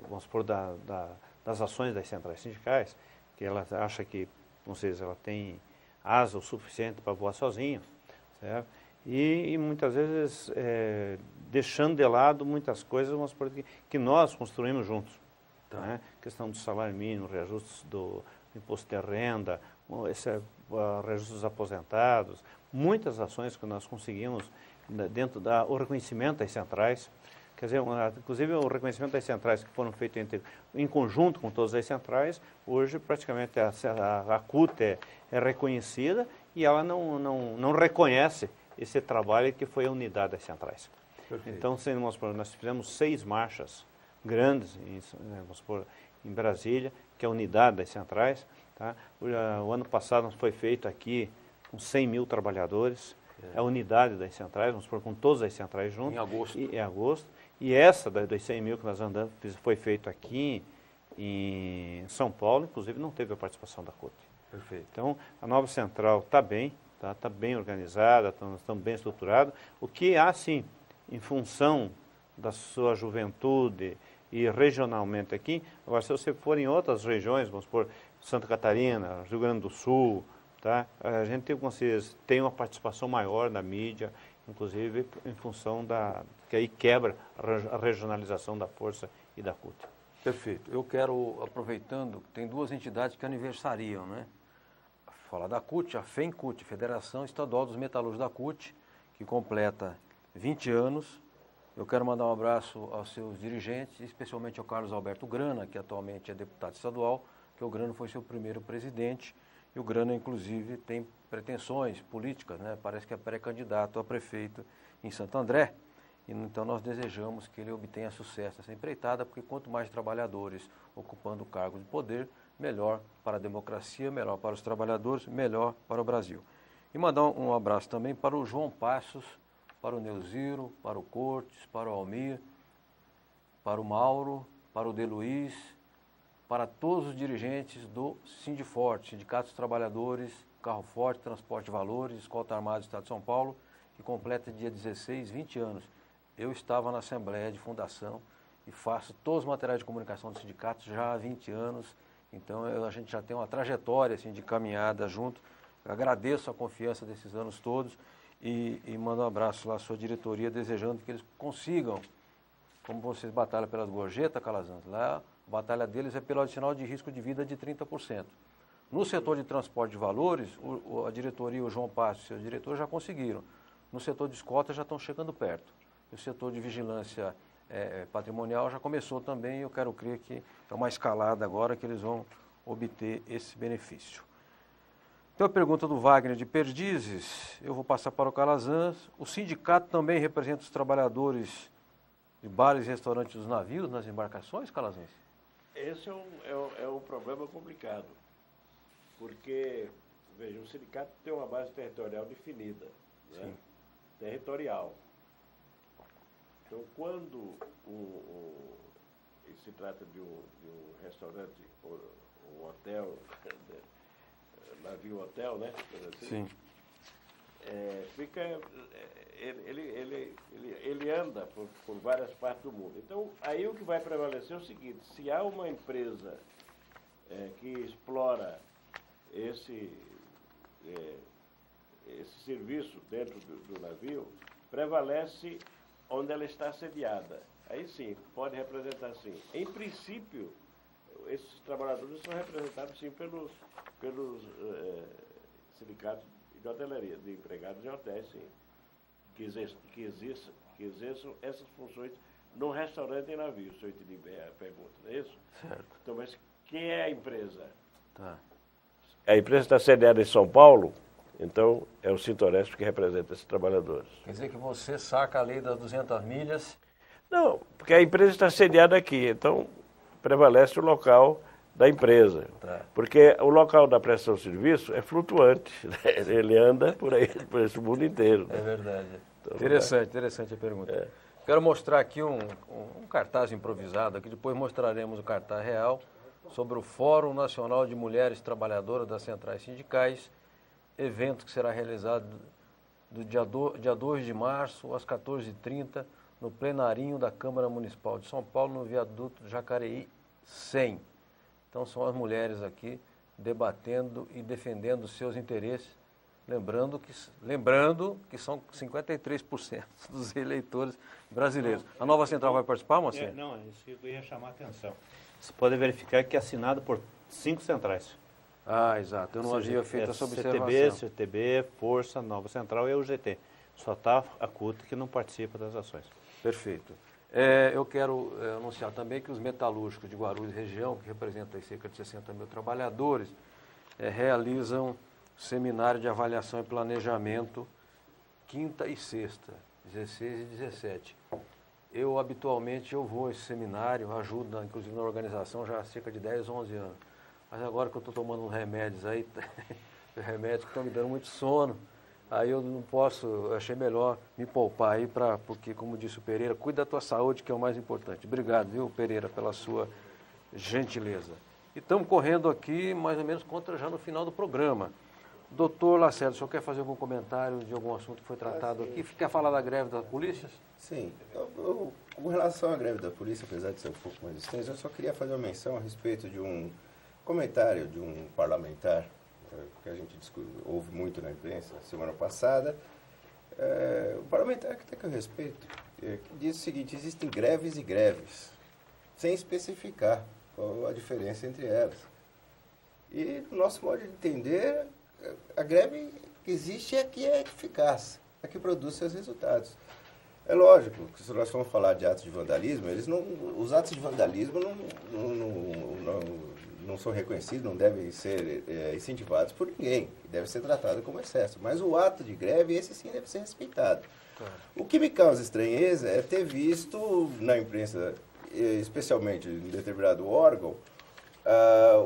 vamos supor, das ações das centrais sindicais, que ela acha que, não sei se ela tem asa o suficiente para voar sozinha, certo? E muitas vezes deixando de lado muitas coisas, vamos supor, que nós construímos juntos. Tá. Né? Questão do salário mínimo, reajustes do imposto de renda, reajustes dos aposentados, muitas ações que nós conseguimos dentro do reconhecimento das centrais. Quer dizer, inclusive o reconhecimento das centrais que foram feitos em conjunto com todas as centrais, hoje praticamente a CUT é reconhecida e ela não reconhece esse trabalho que foi a unidade das centrais. Perfeito. Então, nós fizemos 6 marchas grandes em Brasília, que é a unidade das centrais. Tá? O ano passado foi feito aqui com 100 mil trabalhadores, a unidade das centrais, vamos supor, com todas as centrais juntas. Em agosto. E essa dos 100 mil que nós andamos foi feito aqui em São Paulo, inclusive não teve a participação da CUT. Perfeito. Então, a nova central está bem, está bem organizada, estamos bem estruturados. O que há, sim, em função da sua juventude e regionalmente aqui, agora se você for em outras regiões, vamos supor, Santa Catarina, Rio Grande do Sul, tá? A gente tem uma participação maior na mídia, inclusive em função que aí quebra a regionalização da Força e da CUT. Perfeito. Eu quero, aproveitando, tem 2 entidades que aniversariam, né? Falar da CUT, a FEMCUT, Federação Estadual dos Metalúrgicos da CUT, que completa 20 anos. Eu quero mandar um abraço aos seus dirigentes, especialmente ao Carlos Alberto Grana, que atualmente é deputado estadual, que o Grana foi seu primeiro presidente, e o Grana, inclusive, tem pretensões políticas, né? Parece que é pré-candidato a prefeito em Santo André, e então nós desejamos que ele obtenha sucesso nessa empreitada, porque quanto mais trabalhadores ocupando o cargo de poder, melhor para a democracia, melhor para os trabalhadores, melhor para o Brasil. E mandar um abraço também para o João Passos, para o Neuziro, para o Cortes, para o Almir, para o Mauro, para o De Luiz, para todos os dirigentes do Sindiforte, Sindicato dos Trabalhadores, Carro Forte, Transporte de Valores, Escolta Armada do Estado de São Paulo, que completa dia 16, 20 anos. Eu estava na Assembleia de Fundação e faço todos os materiais de comunicação do sindicato já há 20 anos, então a gente já tem uma trajetória assim, de caminhada junto. Eu agradeço a confiança desses anos todos e mando um abraço lá à sua diretoria, desejando que eles consigam, como vocês batalham pelas gorjetas, Calazans, lá a batalha deles é pelo adicional de risco de vida de 30%. No setor de transporte de valores, a diretoria, o João Passos e seus diretores já conseguiram. No setor de escolta já estão chegando perto. O setor de vigilância patrimonial já começou também e eu quero crer que é uma escalada agora que eles vão obter esse benefício. Então a pergunta do Wagner de Perdizes, eu vou passar para o Calazans. O sindicato também representa os trabalhadores de bares e restaurantes dos navios nas embarcações, Calazans? Esse é um problema complicado, porque, veja, o sindicato tem uma base territorial definida, né? Territorial. Então, quando se trata de um restaurante, um hotel, navio hotel, né? Assim, sim. Ele anda por várias partes do mundo. Então, aí o que vai prevalecer é o seguinte: se há uma empresa que explora esse serviço dentro do navio, prevalece onde ela está sediada. Aí sim, pode representar sim. Em princípio, esses trabalhadores são representados sim pelos sindicatos de hotelaria, de empregados de hotéis, sim, que exerçam essas funções no restaurante e navio, se eu entendi bem a pergunta, não é isso? Certo. Então, mas quem é a empresa? Tá. A empresa está sediada em São Paulo, então é o Sintoresp que representa esses trabalhadores. Quer dizer que você saca a lei das 200 milhas? Não, porque a empresa está sediada aqui, então prevalece o local da empresa. Tá. Porque o local da prestação de serviço é flutuante, né? Ele anda por aí, por esse mundo inteiro. Né? É verdade. Então, Interessante a pergunta. Quero mostrar aqui um cartaz improvisado, aqui depois mostraremos o cartaz real sobre o Fórum Nacional de Mulheres Trabalhadoras das Centrais Sindicais, evento que será realizado do dia 2 de março às 14h30 no plenarinho da Câmara Municipal de São Paulo, no viaduto Jacareí 100. Então são as mulheres aqui debatendo e defendendo seus interesses, lembrando que são 53% dos eleitores brasileiros. A Nova Central vai participar, Moacir? Não, isso que eu ia chamar a atenção. Você pode verificar que é assinado por 5 centrais. Ah, exato. Eu não havia feito essa observação. CTB, Força, Nova Central e a UGT. Só está a CUT que não participa das ações. Perfeito. Eu quero anunciar também que os metalúrgicos de Guarulhos e região, que representam cerca de 60 mil trabalhadores, realizam seminário de avaliação e planejamento quinta e sexta, 16 e 17. Habitualmente vou a esse seminário, ajudo inclusive na organização já há cerca de 10, 11 anos. Mas agora que eu estou tomando uns remédios aí, remédios que estão me dando muito sono, aí eu não posso, achei melhor me poupar aí, porque, como disse o Pereira, cuida da tua saúde, que é o mais importante. Obrigado, viu, Pereira, pela sua gentileza. E estamos correndo aqui, mais ou menos, já no final do programa. Doutor Lacerda, o senhor quer fazer algum comentário de algum assunto que foi tratado aqui? Quer falar da greve da polícia? Sim. Com relação à greve da polícia, apesar de ser um pouco mais extenso, eu só queria fazer uma menção a respeito de um comentário de um parlamentar, que a gente ouve muito na imprensa, semana passada, um parlamentar que até que eu respeito, que diz o seguinte: existem greves e greves, sem especificar qual a diferença entre elas. E, no nosso modo de entender, a greve que existe é a que é eficaz, a que produz seus resultados. É lógico que se nós formos falar de atos de vandalismo, os atos de vandalismo não são reconhecidos, não devem ser incentivados por ninguém, deve ser tratado como excesso. Mas o ato de greve, esse sim deve ser respeitado. Claro. O que me causa estranheza é ter visto na imprensa, especialmente em determinado órgão,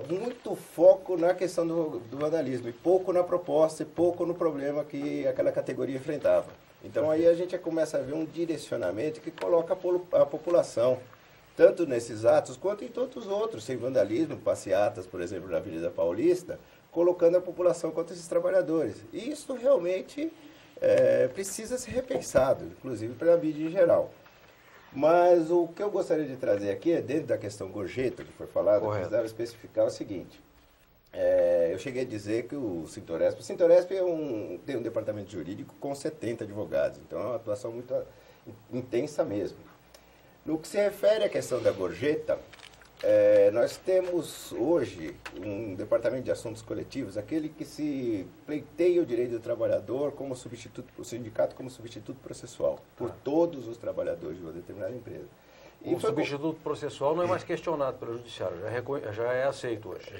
muito foco na questão do vandalismo, e pouco na proposta, e pouco no problema que aquela categoria enfrentava. Então aí a gente começa a ver um direcionamento que coloca a população, tanto nesses atos quanto em todos os outros, sem vandalismo, passeatas, por exemplo, na Avenida Paulista, colocando a população contra esses trabalhadores. E isso realmente precisa ser repensado, inclusive pela mídia em geral. Mas o que eu gostaria de trazer aqui é, dentro da questão gorjeta, que foi falada, eu precisava especificar o seguinte. Eu cheguei a dizer que o Sintoresp tem um departamento jurídico com 70 advogados, então é uma atuação muito intensa mesmo. No que se refere à questão da gorjeta, nós temos hoje um departamento de assuntos coletivos, aquele que se pleiteia o direito do trabalhador como substituto, o sindicato como substituto processual, por todos os trabalhadores de uma determinada empresa. O substituto processual não é mais questionado pelo judiciário, já é aceito hoje.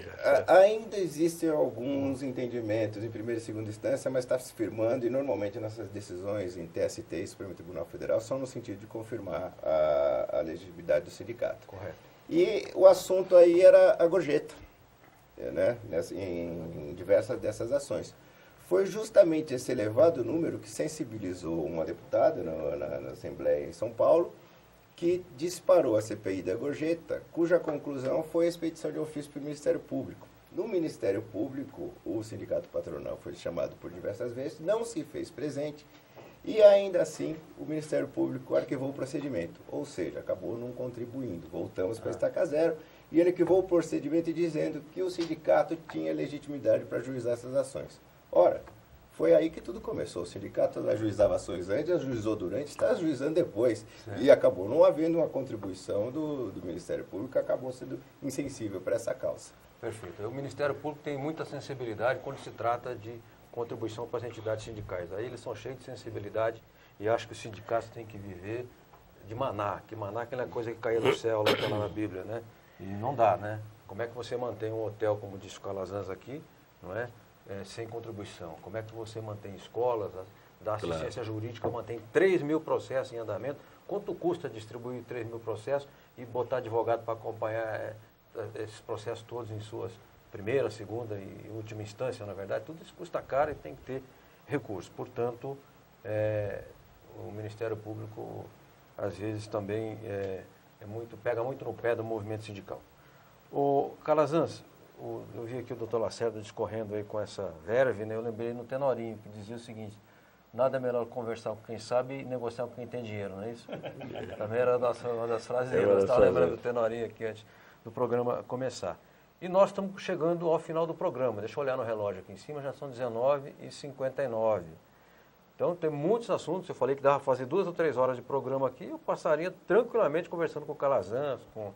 Ainda existem alguns entendimentos em primeira e segunda instância, mas está se firmando, e normalmente nossas decisões em TST e Supremo Tribunal Federal são no sentido de confirmar a legitimidade do sindicato. Correto. E o assunto aí era a gorjeta, né, em diversas dessas ações. Foi justamente esse elevado número que sensibilizou uma deputada na Assembleia em São Paulo, que disparou a CPI da gorjeta, cuja conclusão foi a expedição de ofício para o Ministério Público. No Ministério Público, o sindicato patronal foi chamado por diversas vezes, não se fez presente, e ainda assim o Ministério Público arquivou o procedimento, ou seja, acabou não contribuindo. Voltamos para a estaca zero, e ele arquivou o procedimento dizendo que o sindicato tinha legitimidade para ajuizar essas ações. Ora, Foi aí que tudo começou. O sindicato ajuizava ações antes, ajuizou durante, está ajuizando depois. Certo. E acabou não havendo uma contribuição do Ministério Público, acabou sendo insensível para essa causa. Perfeito. O Ministério Público tem muita sensibilidade quando se trata de contribuição para as entidades sindicais. Aí eles são cheios de sensibilidade e acho que os sindicatos têm que viver de maná, que maná é aquela coisa que caía do céu lá, lá na Bíblia, né? E não dá, né? Como é que você mantém um hotel, como disse o Calazans aqui, não é? Sem contribuição? Como é que você mantém escolas, dá assistência jurídica, mantém 3 mil processos em andamento? Quanto custa distribuir 3 mil processos e botar advogado para acompanhar esses processos todos em suas primeira, segunda e última instância, na verdade? Tudo isso custa caro e tem que ter recursos. Portanto, o Ministério Público, às vezes, também pega muito no pé do movimento sindical. O Calazans, eu vi aqui o doutor Lacerda discorrendo aí com essa verve, né? Eu lembrei no Tenorinho, que dizia o seguinte: nada é melhor conversar com quem sabe e negociar com quem tem dinheiro, não é isso? Também era uma das frases dele, eu estava lembrando do Tenorinho aqui antes do programa começar. E nós estamos chegando ao final do programa. Deixa eu olhar no relógio aqui em cima, já são 19h59. Então tem muitos assuntos, eu falei que dava para fazer 2 ou 3 horas de programa aqui, eu passaria tranquilamente conversando com o Calazans, com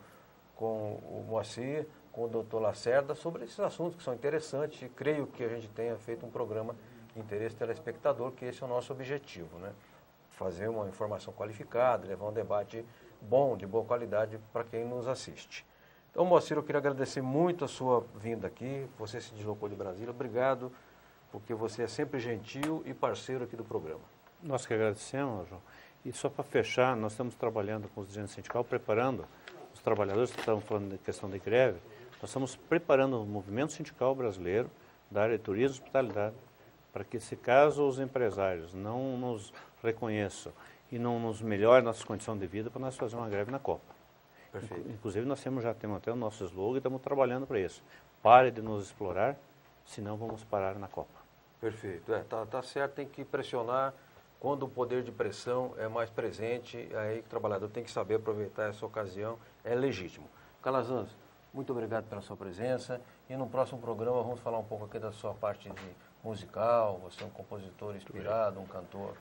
o Moacir, com o doutor Lacerda, sobre esses assuntos que são interessantes e creio que a gente tenha feito um programa de interesse telespectador, que esse é o nosso objetivo, né? Fazer uma informação qualificada, levar um debate bom, de boa qualidade para quem nos assiste. Então, Moacir, eu queria agradecer muito a sua vinda aqui, você se deslocou de Brasília, obrigado, porque você é sempre gentil e parceiro aqui do programa. Nós que agradecemos, João. E só para fechar, nós estamos trabalhando com os dirigentes sindicais, preparando os trabalhadores que estavam falando de questão de greve, nós estamos preparando o movimento sindical brasileiro da área de turismo e hospitalidade, para que, se caso os empresários não nos reconheçam e não nos melhorem nossa condição de vida, para nós fazer uma greve na Copa. Perfeito. Inclusive, nós temos até o nosso slogan e estamos trabalhando para isso. Pare de nos explorar, senão vamos parar na Copa. Perfeito. Tá certo, tem que pressionar quando o poder de pressão é mais presente, aí que o trabalhador tem que saber aproveitar essa ocasião, é legítimo. Calazans, muito obrigado pela sua presença e no próximo programa vamos falar um pouco aqui da sua parte de musical, você é um compositor inspirado, um cantor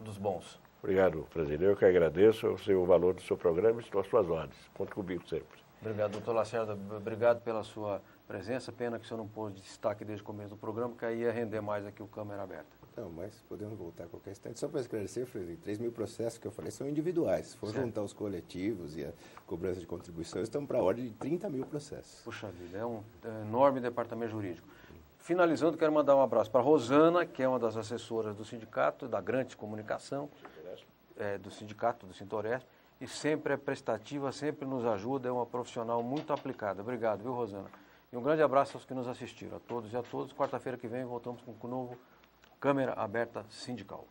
dos bons. Obrigado, presidente. Eu que agradeço, eu sei o valor do seu programa e estou às suas ordens. Conte comigo sempre. Obrigado, doutor Lacerda. Obrigado pela sua presença. Pena que o senhor não pôs destaque desde o começo do programa, que aí ia render mais aqui o Câmera Aberta. Não, mas podemos voltar a qualquer instante. Só para esclarecer, Frederico, 3 mil processos que eu falei são individuais. Se for juntar os coletivos e a cobrança de contribuição, estamos para a ordem de 30 mil processos. Puxa vida, é um enorme departamento jurídico. Finalizando, quero mandar um abraço para a Rosana, que é uma das assessoras do sindicato, da Grande Comunicação, do sindicato, do Sintoresp, e sempre é prestativa, sempre nos ajuda, é uma profissional muito aplicada. Obrigado, viu, Rosana? E um grande abraço aos que nos assistiram, a todos e a todas. Quarta-feira que vem voltamos com o novo Câmera Aberta Sindical.